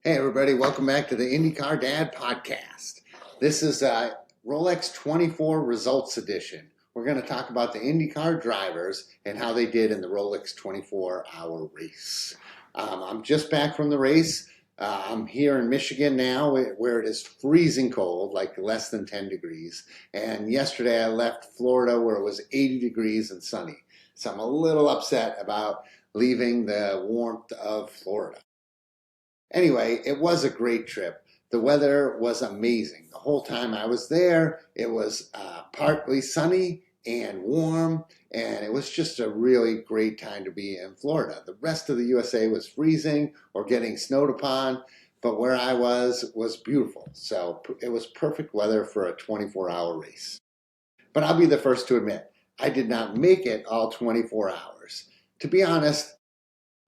Hey everybody, welcome back to the IndyCar Dad Podcast. This is Rolex 24 Results Edition. We're going to talk about the IndyCar drivers and how they did in the Rolex 24-hour race. I'm just back from the race. I'm here in Michigan now where it is freezing cold, like less than 10 degrees. And yesterday I left Florida where it was 80 degrees and sunny. So I'm a little upset about leaving the warmth of Florida. Anyway, it was a great trip. The weather was amazing. The whole time I was there, it was partly sunny and warm, and it was just a really great time to be in Florida. The rest of the USA was freezing or getting snowed upon, but where I was beautiful. So it was perfect weather for a 24-hour race. But I'll be the first to admit, I did not make it all 24 hours. To be honest,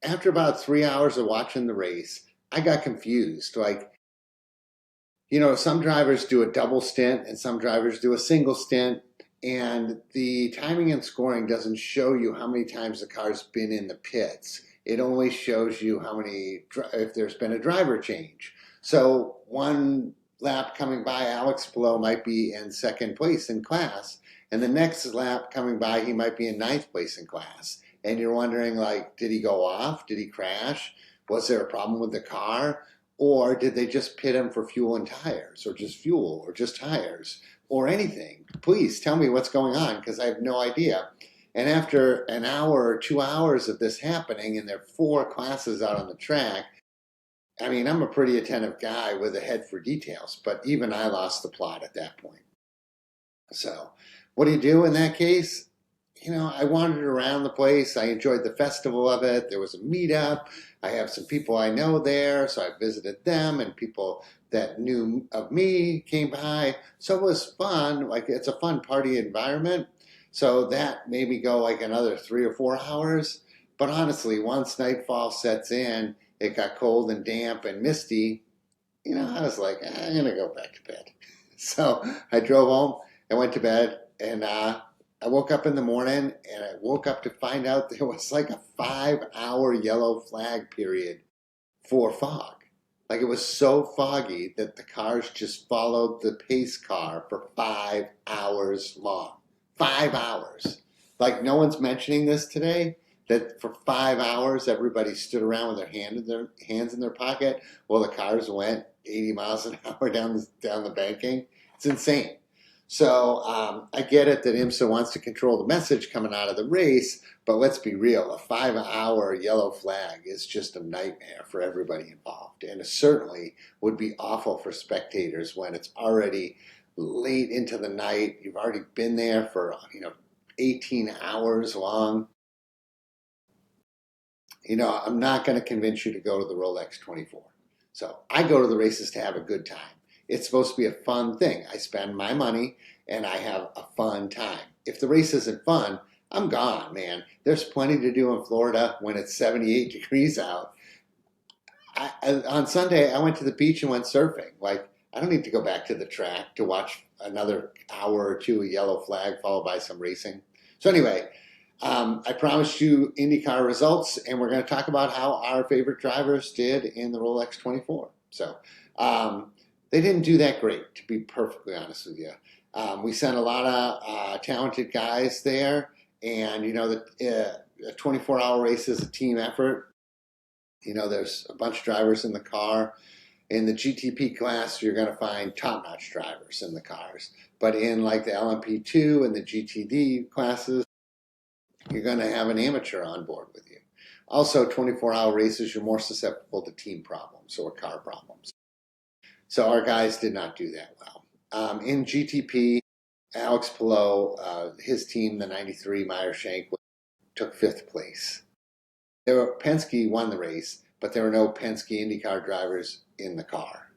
after about 3 hours of watching the race, I got confused. Some drivers do a double stint and some drivers do a single stint, and the timing and scoring doesn't show you how many times the car's been in the pits. It only shows you if there's been a driver change. So one lap coming by, Alex Palou might be in second place in class, and the next lap coming by, he might be in ninth place in class. And you're wondering, did he go off? Did he crash? Was there a problem with the car? Or did they just pit him for fuel and tires, or just fuel, or just tires, or anything? Please tell me what's going on, because I have no idea. And after an hour or 2 hours of this happening, and there are 4 classes out on the track, I'm a pretty attentive guy with a head for details, but even I lost the plot at that point. So what do you do in that case? I wandered around the place. I enjoyed the festival of it. There was a meetup. I have some people I know there, so I visited them, and people that knew of me came by. So it was fun. It's a fun party environment. So that made me go another 3 or 4 hours. But honestly, once nightfall sets in, it got cold and damp and misty. I was like, I'm going to go back to bed. So I drove home and went to bed, and I woke up in the morning, and I woke up to find out there was a 5-hour yellow flag period for fog. It was so foggy that the cars just followed the pace car for 5 hours long. 5 hours. No one's mentioning this today, that for 5 hours everybody stood around with their hands in their pocket while the cars went 80 miles an hour down the banking. It's insane. So I get it that IMSA wants to control the message coming out of the race, but let's be real, a 5-hour yellow flag is just a nightmare for everybody involved. And it certainly would be awful for spectators when it's already late into the night. You've already been there for 18 hours long. I'm not going to convince you to go to the Rolex 24. So I go to the races to have a good time. It's supposed to be a fun thing. I spend my money and I have a fun time. If the race isn't fun, I'm gone, man. There's plenty to do in Florida when it's 78 degrees out. On Sunday, I went to the beach and went surfing. I don't need to go back to the track to watch another hour or two of yellow flag followed by some racing. So anyway, I promised you IndyCar results, and we're going to talk about how our favorite drivers did in the Rolex 24. So they didn't do that great, to be perfectly honest with you. We sent a lot of talented guys there, and the 24-hour race is a team effort. There's a bunch of drivers in the car. In the GTP class, you're going to find top-notch drivers in the cars. But in the LMP2 and the GTD classes, you're going to have an amateur on board with you. Also, 24-hour races, you're more susceptible to team problems or car problems. So our guys did not do that well. In GTP, Alex Palou, his team, the 93 Meyer-Shank, took 5th place. Penske won the race, but there were no Penske IndyCar drivers in the car.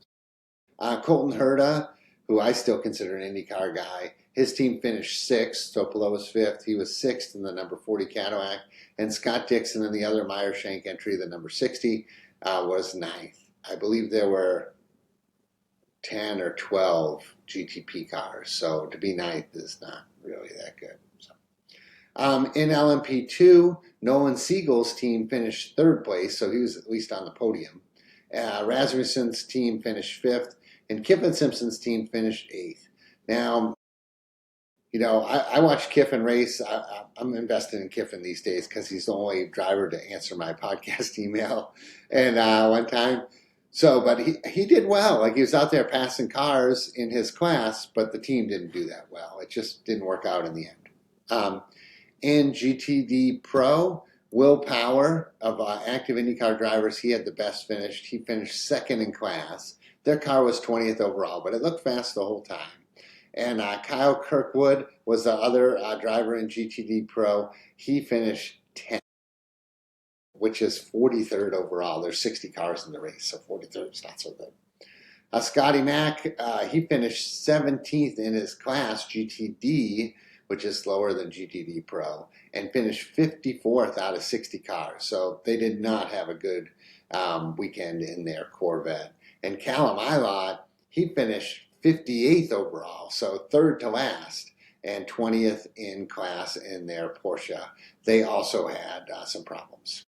Colton Herta, who I still consider an IndyCar guy, his team finished 6th, so Palou was 5th. He was 6th in the number 40 Cadillac, and Scott Dixon in the other Meyer-Shank entry, the number 60, was 9th. I believe there were 10 or 12 GTP cars, so to be 9th is not really that good. So, in LMP2, Nolan Siegel's team finished 3rd place, so he was at least on the podium. Rasmussen's team finished 5th, and Kiffin Simpson's team finished 8th. Now, I watch Kiffin race. I'm invested in Kiffin these days because he's the only driver to answer my podcast email. And one time, but he did well. Like, he was out there passing cars in his class, but the team didn't do that well. It just didn't work out in the end. In GTD Pro, Will Power of active IndyCar drivers, he had the best finish. He finished 2nd in class. Their car was 20th overall, but it looked fast the whole time. And Kyle Kirkwood was the other driver in GTD Pro. He finished 10th, which is 43rd overall. There's 60 cars in the race, so 43rd is not so good. Scotty Mack, he finished 17th in his class, GTD, which is slower than GTD Pro, and finished 54th out of 60 cars. So they did not have a good weekend in their Corvette. And Callum Ilott, he finished 58th overall, so 3rd to last, and 20th in class in their Porsche. They also had some problems.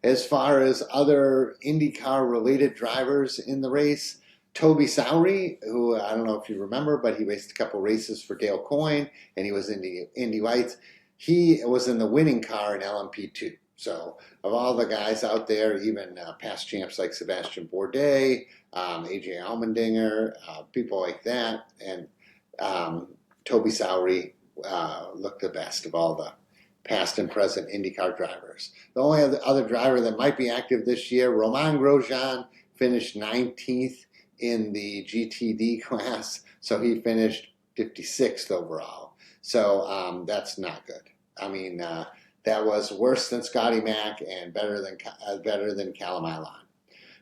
As far as other IndyCar-related drivers in the race, Toby Sowery, who I don't know if you remember, but he raced a couple races for Dale Coyne, and he was in the Indy Lights. He was in the winning car in LMP2. So of all the guys out there, even past champs like Sebastian Bourdais, AJ Allmendinger, people like that, and Toby Sowery looked the best of all the past and present IndyCar drivers. The only other driver that might be active this year, Romain Grosjean, finished 19th in the GTD class, so he finished 56th overall. So that's not good. I mean, that was worse than Scotty Mack and better than Callum Ilott.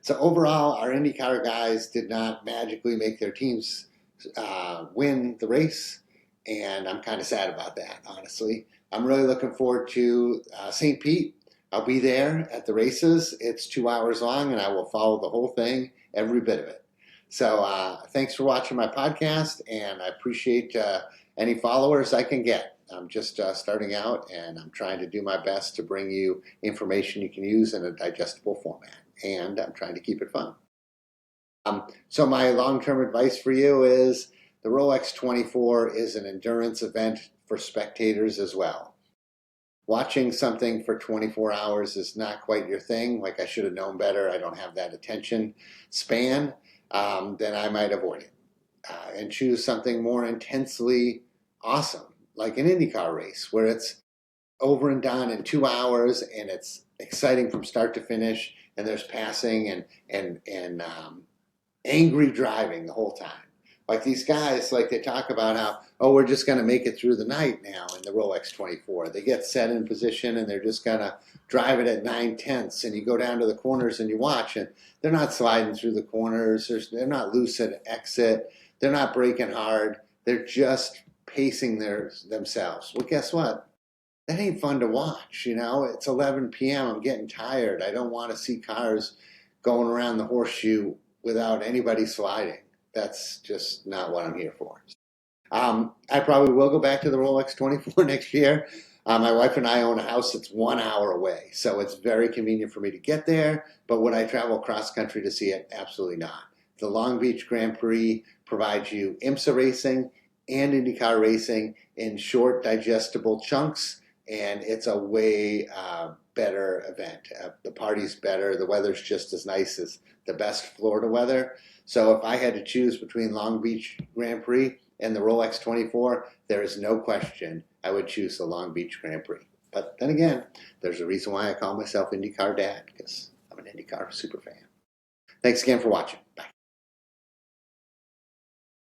So overall, our IndyCar guys did not magically make their teams win the race, and I'm kind of sad about that, honestly. I'm really looking forward to St. Pete. I'll be there at the races. It's 2 hours long, and I will follow the whole thing, every bit of it. So thanks for watching my podcast, and I appreciate any followers I can get. I'm just starting out, and I'm trying to do my best to bring you information you can use in a digestible format, and I'm trying to keep it fun. So my long-term advice for you is the Rolex 24 is an endurance event for spectators as well. Watching something for 24 hours is not quite your thing. Like, I should have known better. I don't have that attention span. Then I might avoid it and choose something more intensely awesome, like an IndyCar race where it's over and done in 2 hours and it's exciting from start to finish, and there's passing and angry driving the whole time. Like these guys, like they talk about how, we're just going to make it through the night now in the Rolex 24. They get set in position and they're just going to drive it at 9/10, and you go down to the corners and you watch, and they're not sliding through the corners. They're not loose at exit. They're not braking hard. They're just pacing themselves. Well, guess what? That ain't fun to watch. It's 11 p.m. I'm getting tired. I don't want to see cars going around the horseshoe without anybody sliding. That's just not what I'm here for. I probably will go back to the Rolex 24 next year. My wife and I own a house that's 1 hour away, so it's very convenient for me to get there. But would I travel cross country to see it? Absolutely not. The Long Beach Grand Prix provides you IMSA racing and IndyCar racing in short, digestible chunks, and it's a way better event. The party's better. The weather's just as nice as the best Florida weather. So if I had to choose between Long Beach Grand Prix and the Rolex 24, there is no question I would choose the Long Beach Grand Prix. But then again, there's a reason why I call myself IndyCar Dad, because I'm an IndyCar super fan. Thanks again for watching. Bye.